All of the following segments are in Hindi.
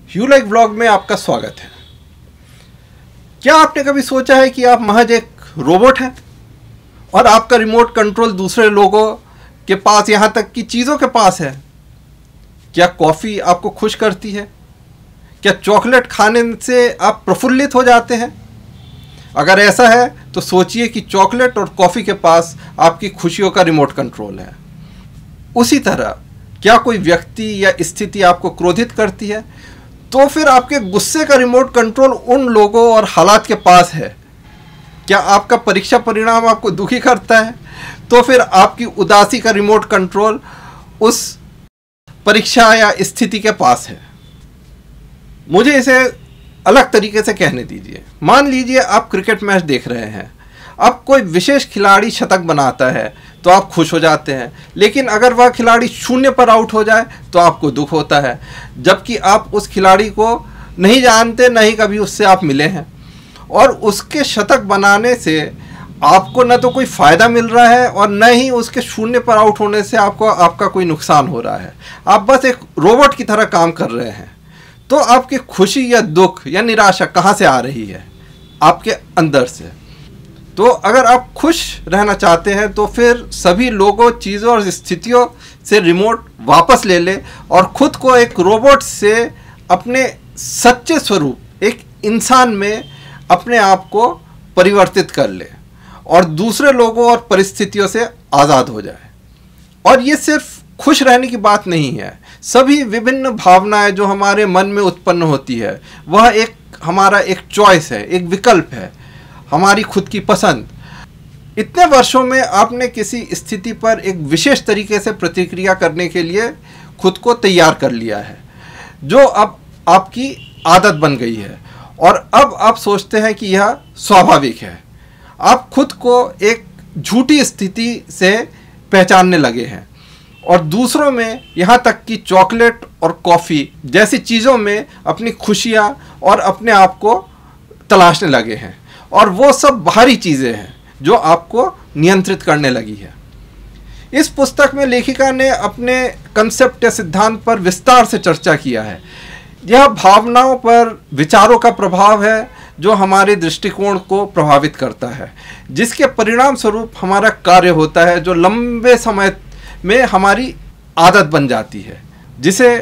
यू लाइक व्लॉग में आपका स्वागत है। क्या आपने कभी सोचा है कि आप महज एक रोबोट हैं और आपका रिमोट कंट्रोल दूसरे लोगों के पास, यहाँ तक कि चीज़ों के पास है? क्या कॉफ़ी आपको खुश करती है? क्या चॉकलेट खाने से आप प्रफुल्लित हो जाते हैं? अगर ऐसा है तो सोचिए कि चॉकलेट और कॉफ़ी के पास आपकी खुशियों का रिमोट कंट्रोल है। उसी तरह क्या कोई व्यक्ति या स्थिति आपको क्रोधित करती है तो फिर आपके गुस्से का रिमोट कंट्रोल उन लोगों और हालात के पास है। क्या आपका परीक्षा परिणाम आपको दुखी करता है तो फिर आपकी उदासी का रिमोट कंट्रोल उस परीक्षा या स्थिति के पास है। मुझे इसे अलग तरीके से कहने दीजिए। मान लीजिए आप क्रिकेट मैच देख रहे हैं। अब कोई विशेष खिलाड़ी शतक बनाता है तो आप खुश हो जाते हैं, लेकिन अगर वह खिलाड़ी शून्य पर आउट हो जाए तो आपको दुख होता है, जबकि आप उस खिलाड़ी को नहीं जानते, नहीं कभी उससे आप मिले हैं। और उसके शतक बनाने से आपको न तो कोई फ़ायदा मिल रहा है और न ही उसके शून्य पर आउट होने से आपका कोई नुकसान हो रहा है। आप बस एक रोबोट की तरह काम कर रहे हैं। तो आपकी खुशी या दुख या निराशा कहाँ से आ रही है? आपके अंदर से। तो अगर आप खुश रहना चाहते हैं तो फिर सभी लोगों, चीज़ों और स्थितियों से रिमोट वापस ले ले और ख़ुद को एक रोबोट से अपने सच्चे स्वरूप, एक इंसान में अपने आप को परिवर्तित कर ले और दूसरे लोगों और परिस्थितियों से आज़ाद हो जाए। और ये सिर्फ खुश रहने की बात नहीं है। सभी विभिन्न भावनाएं जो हमारे मन में उत्पन्न होती है वह एक हमारा एक चॉइस है, एक विकल्प है, हमारी खुद की पसंद। इतने वर्षों में आपने किसी स्थिति पर एक विशेष तरीके से प्रतिक्रिया करने के लिए खुद को तैयार कर लिया है, जो अब आपकी आदत बन गई है और अब आप सोचते हैं कि यह स्वाभाविक है। आप खुद को एक झूठी स्थिति से पहचानने लगे हैं और दूसरों में, यहाँ तक कि चॉकलेट और कॉफ़ी जैसी चीज़ों में अपनी खुशियाँ और अपने आप को तलाशने लगे हैं। और वो सब बाहरी चीज़ें हैं जो आपको नियंत्रित करने लगी है। इस पुस्तक में लेखिका ने अपने कंसेप्ट या सिद्धांत पर विस्तार से चर्चा किया है। यह भावनाओं पर विचारों का प्रभाव है जो हमारे दृष्टिकोण को प्रभावित करता है, जिसके परिणाम स्वरूप हमारा कार्य होता है जो लंबे समय में हमारी आदत बन जाती है, जिसे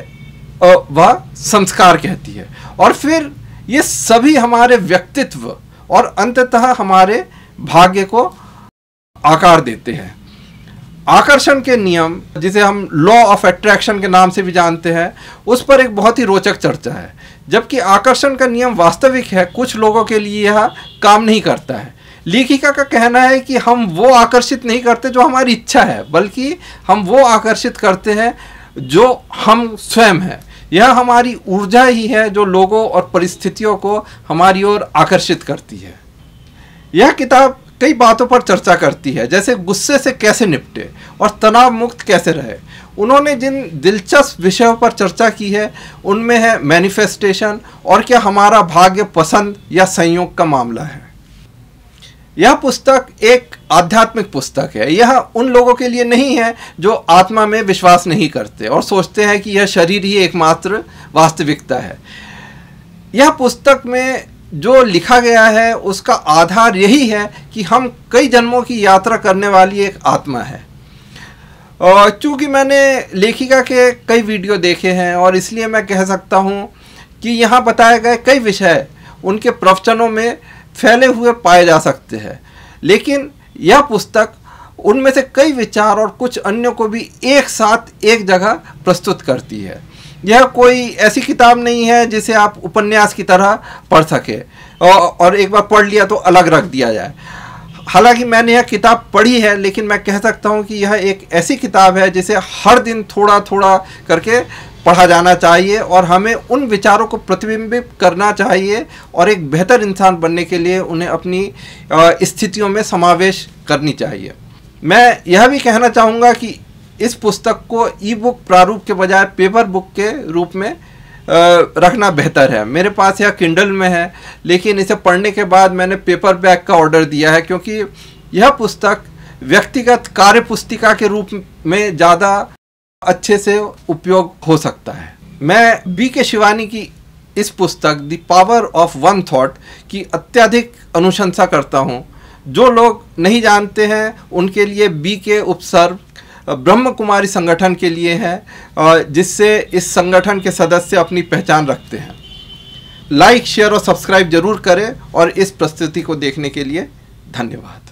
वह संस्कार कहती है। और फिर ये सभी हमारे व्यक्तित्व और अंततः हमारे भाग्य को आकार देते हैं। आकर्षण के नियम, जिसे हम लॉ ऑफ अट्रैक्शन के नाम से भी जानते हैं, उस पर एक बहुत ही रोचक चर्चा है। जबकि आकर्षण का नियम वास्तविक है, कुछ लोगों के लिए यह काम नहीं करता है। लेखिका का कहना है कि हम वो आकर्षित नहीं करते जो हमारी इच्छा है, बल्कि हम वो आकर्षित करते हैं जो हम स्वयं हैं। यह हमारी ऊर्जा ही है जो लोगों और परिस्थितियों को हमारी ओर आकर्षित करती है। यह किताब कई बातों पर चर्चा करती है, जैसे गुस्से से कैसे निपटे और तनाव मुक्त कैसे रहे। उन्होंने जिन दिलचस्प विषयों पर चर्चा की है उनमें है मैनिफेस्टेशन और क्या हमारा भाग्य पसंद या संयोग का मामला है। यह पुस्तक एक आध्यात्मिक पुस्तक है। यह उन लोगों के लिए नहीं है जो आत्मा में विश्वास नहीं करते और सोचते हैं कि यह शरीर ही एकमात्र वास्तविकता है। यह पुस्तक में जो लिखा गया है उसका आधार यही है कि हम कई जन्मों की यात्रा करने वाली एक आत्मा है। और चूँकि मैंने लेखिका के कई वीडियो देखे हैं और इसलिए मैं कह सकता हूँ कि यहाँ बताए गए कई विषय उनके प्रवचनों में फैले हुए पाए जा सकते हैं, लेकिन यह पुस्तक उनमें से कई विचार और कुछ अन्यों को भी एक साथ एक जगह प्रस्तुत करती है। यह कोई ऐसी किताब नहीं है जिसे आप उपन्यास की तरह पढ़ सके और एक बार पढ़ लिया तो अलग रख दिया जाए। हालांकि मैंने यह किताब पढ़ी है, लेकिन मैं कह सकता हूँ कि यह एक ऐसी किताब है जिसे हर दिन थोड़ा थोड़ा करके पढ़ा जाना चाहिए और हमें उन विचारों को प्रतिबिंबित करना चाहिए और एक बेहतर इंसान बनने के लिए उन्हें अपनी स्थितियों में समावेश करनी चाहिए। मैं यह भी कहना चाहूँगा कि इस पुस्तक को ई बुक प्रारूप के बजाय पेपर बुक के रूप में रखना बेहतर है। मेरे पास यह किंडल में है, लेकिन इसे पढ़ने के बाद मैंने पेपर बैग का ऑर्डर दिया है, क्योंकि यह पुस्तक व्यक्तिगत कार्य पुस्तिका के रूप में ज़्यादा अच्छे से उपयोग हो सकता है। मैं बी के शिवानी की इस पुस्तक the power of one thought की अत्यधिक अनुशंसा करता हूँ। जो लोग नहीं जानते हैं उनके लिए बी के उपसर्ग ब्रह्म कुमारी संगठन के लिए है, जिससे इस संगठन के सदस्य अपनी पहचान रखते हैं। लाइक, शेयर और सब्सक्राइब जरूर करें और इस प्रस्तुति को देखने के लिए धन्यवाद।